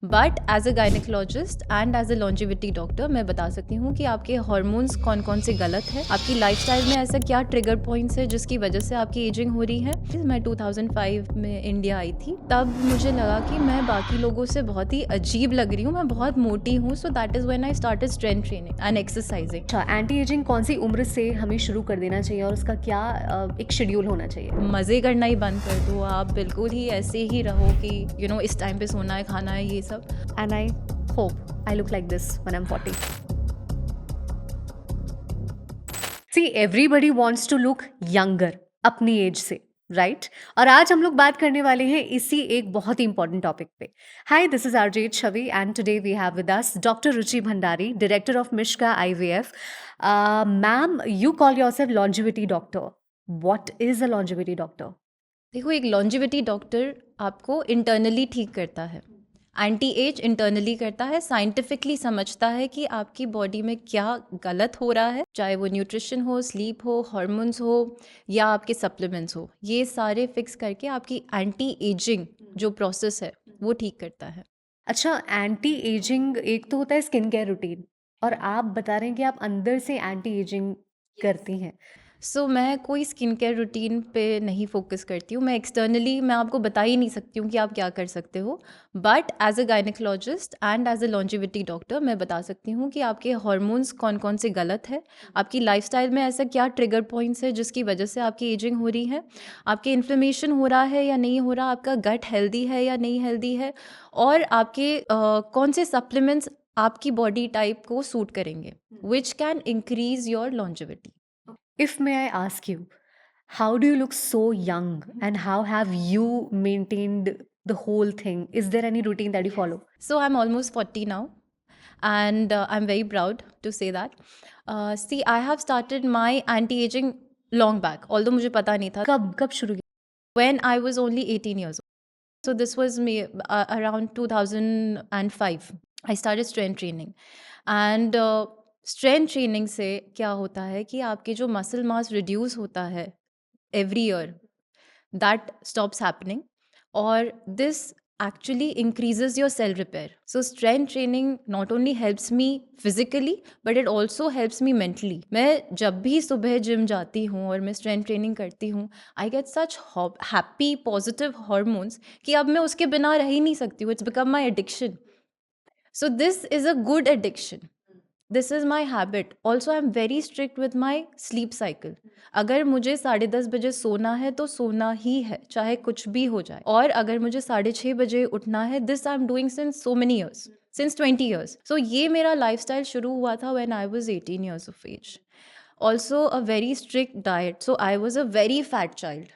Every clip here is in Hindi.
But as a gynaecologist and as a longevity doctor मैं बता सकती हूँ कि आपके हार्मोन्स कौन कौन से गलत है, आपकी लाइफस्टाइल में ऐसा क्या ट्रिगर पॉइंट्स है जिसकी वजह से आपकी एजिंग हो रही है। मैं 2005 में इंडिया आई थी, तब मुझे लगा कि मैं बाकी लोगों से बहुत ही अजीब लग रही हूँ, मैं बहुत मोटी हूँ। So that is when I started strength training and exercising. अच्छा, एंटी एजिंग कौन सी उम्र से हमें शुरू कर देना चाहिए और उसका क्या एक शेड्यूल होना चाहिए? मज़े करना ही बंद कर दो, आप बिल्कुल ही ऐसे ही रहो कि इस टाइम पे सोना है, खाना है, ये सब। And I hope I look like this when I'm 40. See, everybody wants to look younger अपनी एज से, राइट? और आज हम लोग बात करने वाले हैं इसी एक बहुत ही इंपॉर्टेंट टॉपिक पे। Hi, this is RJ Chhavi and today we have with us doctor Ruchi Bhandari, director of Mishka IVF. Ma'am, you call yourself longevity doctor. What is a longevity doctor? देखो, एक लॉन्जिविटी डॉक्टर आपको इंटरनली ठीक करता है, एंटी एज इंटरनली करता है, साइंटिफिकली समझता है कि आपकी बॉडी में क्या गलत हो रहा है, चाहे वो न्यूट्रिशन हो, स्लीप हो, हार्मोन्स हो या आपके सप्लीमेंट्स हो, ये सारे फिक्स करके आपकी एंटी एजिंग जो प्रोसेस है वो ठीक करता है। अच्छा, एंटी एजिंग एक तो होता है स्किन केयर रूटीन, और आप बता रहे हैं कि आप अंदर से एंटी एजिंग करती हैं। सो मैं कोई स्किन केयर रूटीन पे नहीं फोकस करती हूँ, मैं एक्सटर्नली मैं आपको बता ही नहीं सकती हूँ कि आप क्या कर सकते हो। But as a gynaecologist and as a longevity doctor मैं बता सकती हूँ कि आपके हार्मोन्स कौन कौन से गलत है, आपकी लाइफस्टाइल में ऐसा क्या ट्रिगर पॉइंट्स है जिसकी वजह से आपकी एजिंग हो रही है, आपके इन्फ्लेमेशन हो रहा है या नहीं हो रहा, आपका गट हेल्दी है या नहीं हेल्दी है, और आपके कौन से सप्लीमेंट्स आपकी बॉडी टाइप को सूट करेंगे, which can increase your longevity. If may I ask you, how do you look so young and how have you maintained the whole thing? Is there any routine that you follow? So I'm almost 40 now, and I'm very proud to say that. See, I have started my anti-aging long back, although मुझे पता नहीं था कब शुरू किया? when I was only 18 years old. So this was me around 2005. I started strength training, and strength training से क्या होता है कि आपके जो muscle mass reduce होता है every year, that stops happening, or this actually increases your cell repair. So strength training not only helps me physically but it also helps me mentally. मैं जब भी सुबह जिम जाती हूँ और मैं strength training करती हूँ, I get such happy positive hormones कि अब मैं उसके बिना रह ही नहीं सकती हूँ. It's become my addiction. So this is a good addiction. This is my habit. Also I am very strict with my sleep cycle. अगर मुझे 10:30 बजे सोना है तो सोना ही है, चाहे कुछ भी हो जाए। और अगर मुझे 6:30 बजे उठना है, this I am doing since so many years, since 20 years. So ये मेरा लाइफस्टाइल शुरू हुआ था when I was 18 years of age. Also a very strict diet, so I was a very fat child.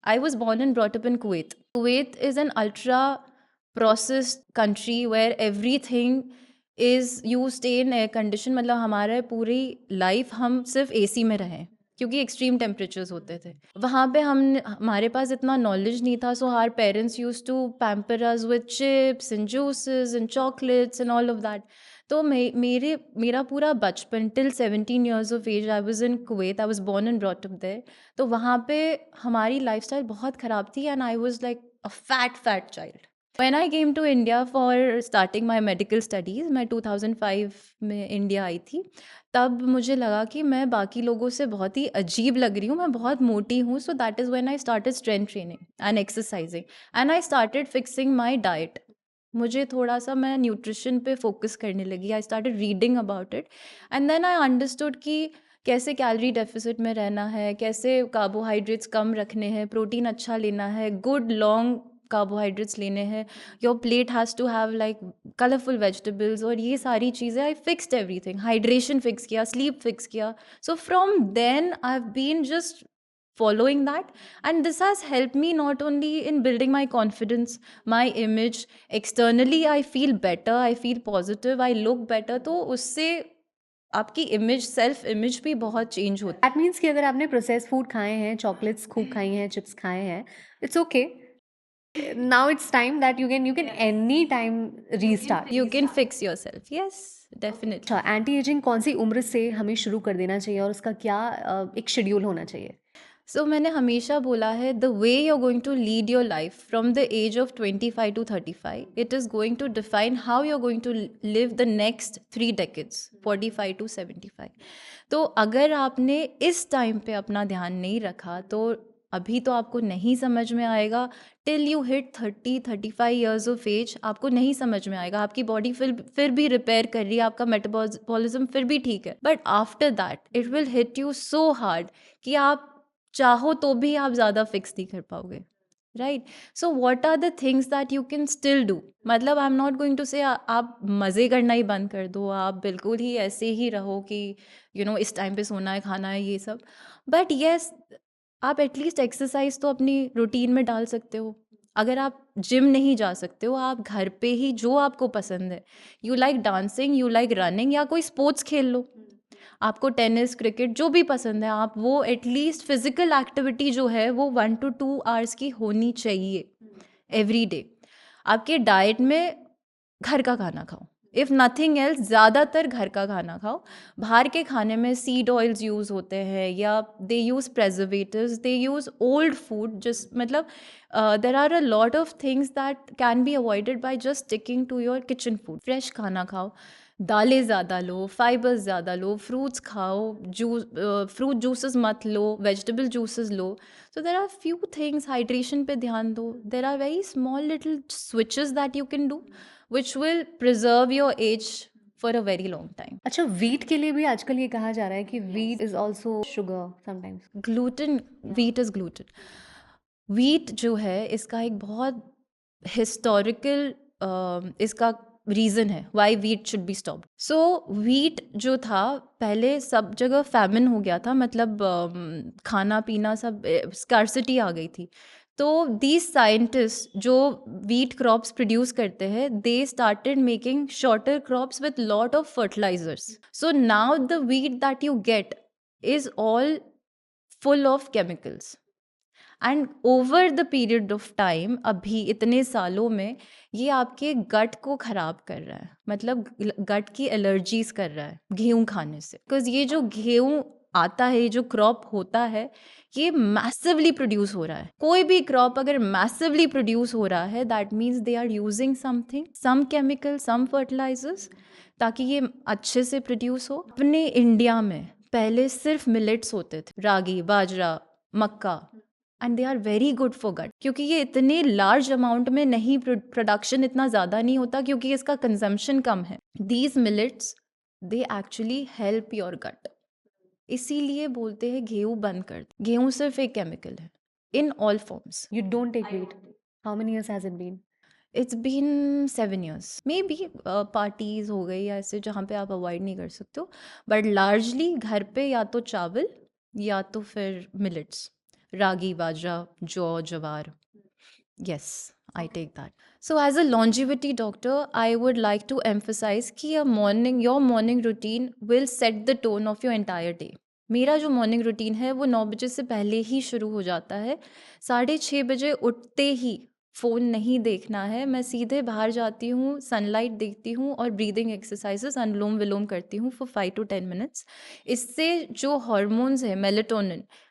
I was born and brought up in Kuwait. Kuwait is an ultra processed country where everything is you stay in air condition. मतलब हमारे पूरी लाइफ हम सिर्फ एसी में रहें क्योंकि एक्सट्रीम टेम्परेचर्स होते थे वहाँ पे। हमारे पास इतना नॉलेज नहीं था, so our parents used to pamper us with chips and juices and chocolates and all of that. तो मेरा पूरा बचपन till 17 years of age I was in Kuwait, I was born and brought up there. तो वहाँ पे हमारी लाइफस्टाइल बहुत ख़राब थी and I was like a fat child. When I came to India for starting my medical studies, मैं 2005 में इंडिया आई थी, तब मुझे लगा कि मैं बाकी लोगों से बहुत ही अजीब लग रही हूँ, मैं बहुत मोटी हूँ। So that is when I started strength training and exercising and I started fixing my diet. मुझे थोड़ा-सा मैं न्यूट्रिशन पे फ़ोकस करने लगी। I started reading about it and then I understood कि कैसे कैलोरी डेफ़िसिट में रहना है, कैसे कार्बोहाइड्रेट्स कम रखने हैं, प्रोटीन अच्छा लेना है, गुड लॉन्ग कार्बोहाइड्रेट्स लेने हैं, your plate has to have like colourful vegetables, और ये सारी चीज़ें I fixed everything. Hydration fix किया, स्लीप फिक्स किया। So from then I have been just following that, and this has helped me not only in building my confidence, my image externally, I feel better, I feel positive, I look better। तो उससे आपकी इमेज, सेल्फ इमेज भी बहुत चेंज होती दैट मीन्स कि अगर आपने प्रोसेस फूड खाए हैं, चॉकलेट्स खूब खाई हैं, चिप्स खाए हैं, it's okay. Now it's time that you can any time restart. है। You can fix your self, yes definitely. अच्छा, एंटी एजिंग कौन सी उम्र से हमें शुरू कर देना चाहिए और उसका क्या एक शेड्यूल होना चाहिए? सो मैंने हमेशा बोला है, the way you are going to lead your life from the age of 25 to 35, it is going to define how you are going to live the next 3 decades, 45 to 75. तो अगर आपने इस टाइम पे अपना ध्यान नहीं रखा तो अभी तो आपको नहीं समझ में आएगा। Till you hit 30-35 years of age आपको नहीं समझ में आएगा। आपकी बॉडी फिर भी रिपेयर कर रही है, आपका मेटाबॉलिज्म फिर भी ठीक है, but after that it will hit you so hard कि आप चाहो तो भी आप ज़्यादा फिक्स नहीं कर पाओगे। Right, so what are the things that you can still do. मतलब I am not going to say आप मज़े करना ही बंद कर दो, आप बिल्कुल ही ऐसे ही रहो कि इस टाइम पे सोना है, खाना है, ये सब। बट येस, आप एटलीस्ट एक्सरसाइज तो अपनी रूटीन में डाल सकते हो। अगर आप जिम नहीं जा सकते हो, आप घर पे ही जो आपको पसंद है, you like dancing, you like running, या कोई स्पोर्ट्स खेल लो। आपको टेनिस, क्रिकेट जो भी पसंद है, आप वो एटलीस्ट फिजिकल एक्टिविटी जो है वो 1 to 2 hours की होनी चाहिए एवरी डे। आपके डाइट में घर का खाना खाओ, इफ़ नथिंग एल्स ज़्यादातर घर का खाना खाओ। बाहर के खाने में सीड ऑयल्स यूज़ होते हैं, या they use preservatives, they use old food, just मतलब there are a lot of things that can be avoided by just sticking to your kitchen food. Fresh खाना खाओ, दालें ज़्यादा लो, फाइबर्स ज़्यादा लो, फ्रूट्स खाओ, फ्रूट जूसेस मत लो, वेजिटेबल जूसेस लो। So there are few things, hydration पे ध्यान दो। There are very small little switches that you can do which will preserve your age for a very long time. अच्छा, व्हीट के लिए भी आजकल ये कहा जा रहा है कि wheat is also sugar sometimes. Gluten, wheat is gluten. Wheat जो है इसका एक बहुत historical इसका रीज़न है why wheat should be stopped. So wheat जो था पहले सब जगह फैमिन हो गया था, मतलब खाना पीना सब स्कार्सिटी आ गई थी। तो दीज साइंटिस्ट जो वीट क्रॉप्स प्रोड्यूस करते हैं, they started making shorter crops with lot of fertilizers. So now the wheat that you get is all full of chemicals, and over the period of time, अभी इतने सालों में ये आपके गट को ख़राब कर रहा है, मतलब गट की एलर्जीज कर रहा है गेहूँ खाने से। बिकॉज ये जो गेहूँ आता है, ये जो क्रॉप होता है, ये मैसिवली प्रोड्यूस हो रहा है। कोई भी क्रॉप अगर मैसिवली प्रोड्यूस हो रहा है, that means they are using something, some chemical, some fertilizers, ताकि ये अच्छे से प्रोड्यूस हो। अपने इंडिया में पहले सिर्फ मिलेट्स होते थे, रागी, बाजरा, मक्का, and they are very good for gut, क्योंकि ये इतने लार्ज अमाउंट में नहीं, प्रोडक्शन इतना ज़्यादा नहीं होता क्योंकि इसका कंजम्पशन कम है। These millets, they actually help your gut. इसीलिए बोलते हैं गेहूँ बंद कर दो। गेहूँ सिर्फ एक केमिकल है in all forms. You don't take wheat, how many years has it been? It's been 7 years। Maybe parties हो गई या ऐसे जहाँ पे आप अवॉइड नहीं कर सकते हो, बट लार्जली घर पे या तो चावल या तो फिर मिलेट्स, रागी, बाजरा, जौ, जवार। Yes, I take that. So as a longevity doctor, I would like to emphasize कि your morning routine will set the tone of your entire day. मेरा जो मॉर्निंग रूटीन है वो 9 बजे से पहले ही शुरू हो जाता है। 6:30 बजे उठते ही फ़ोन नहीं देखना है, मैं सीधे बाहर जाती हूँ, सनलाइट देखती हूँ और ब्रीदिंग एक्सरसाइजेस, अनुलोम विलोम करती हूँ फॉर 5 to 10 minutes। इससे जो हॉर्मोन्स है,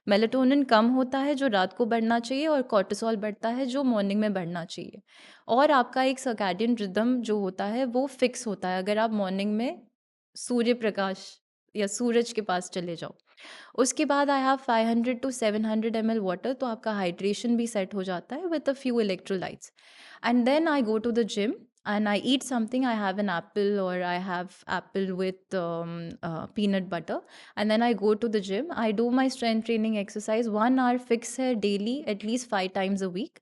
मेलेटोनिन कम होता है जो रात को बढ़ना चाहिए, और कॉर्टिसोल बढ़ता है जो मॉर्निंग में बढ़ना चाहिए। और आपका एक सर्कैडियन रिदम जो होता है वो फिक्स होता है अगर आप मॉर्निंग में सूर्य प्रकाश या सूरज के पास चले जाओ। उसके बाद I have 500 to 700 ml water, तो आपका हाइड्रेशन भी सेट हो जाता है with a few electrolytes. And then I go to the gym and I eat something. I have an apple, or I have apple with peanut butter, and then I go to the gym. I do my strength training exercise, 1 hour fix hai daily, at least 5 times a week,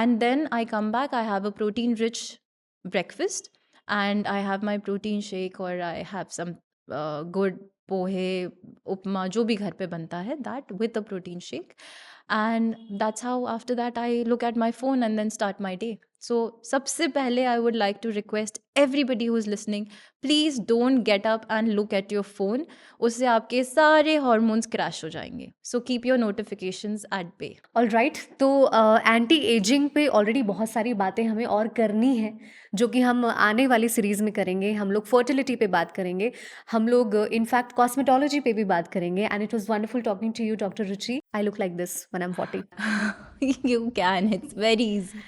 and then I come back. I have a protein rich breakfast, and I have my protein shake, or I have some good pohe, upma, जो भी घर पे बनता है, that with a protein shake, and that's how after that I look at my phone and then start my day. So सबसे पहले I would like to request everybody who is listening, please don't get up and look at your phone. उससे आपके सारे हार्मोन्स क्रैश हो जाएंगे। So keep your notifications at bay. Alright, तो एंटी एजिंग पे ऑलरेडी बहुत सारी बातें हमें और करनी है, जो कि हम आने वाली सीरीज़ में करेंगे। हम लोग फर्टिलिटी पे बात करेंगे, हम लोग इनफैक्ट कॉस्मेटोलॉजी पे भी बात करेंगे। And it was wonderful talking to you doctor Ruchi. I look like this when I am 40। You can, it's very easy.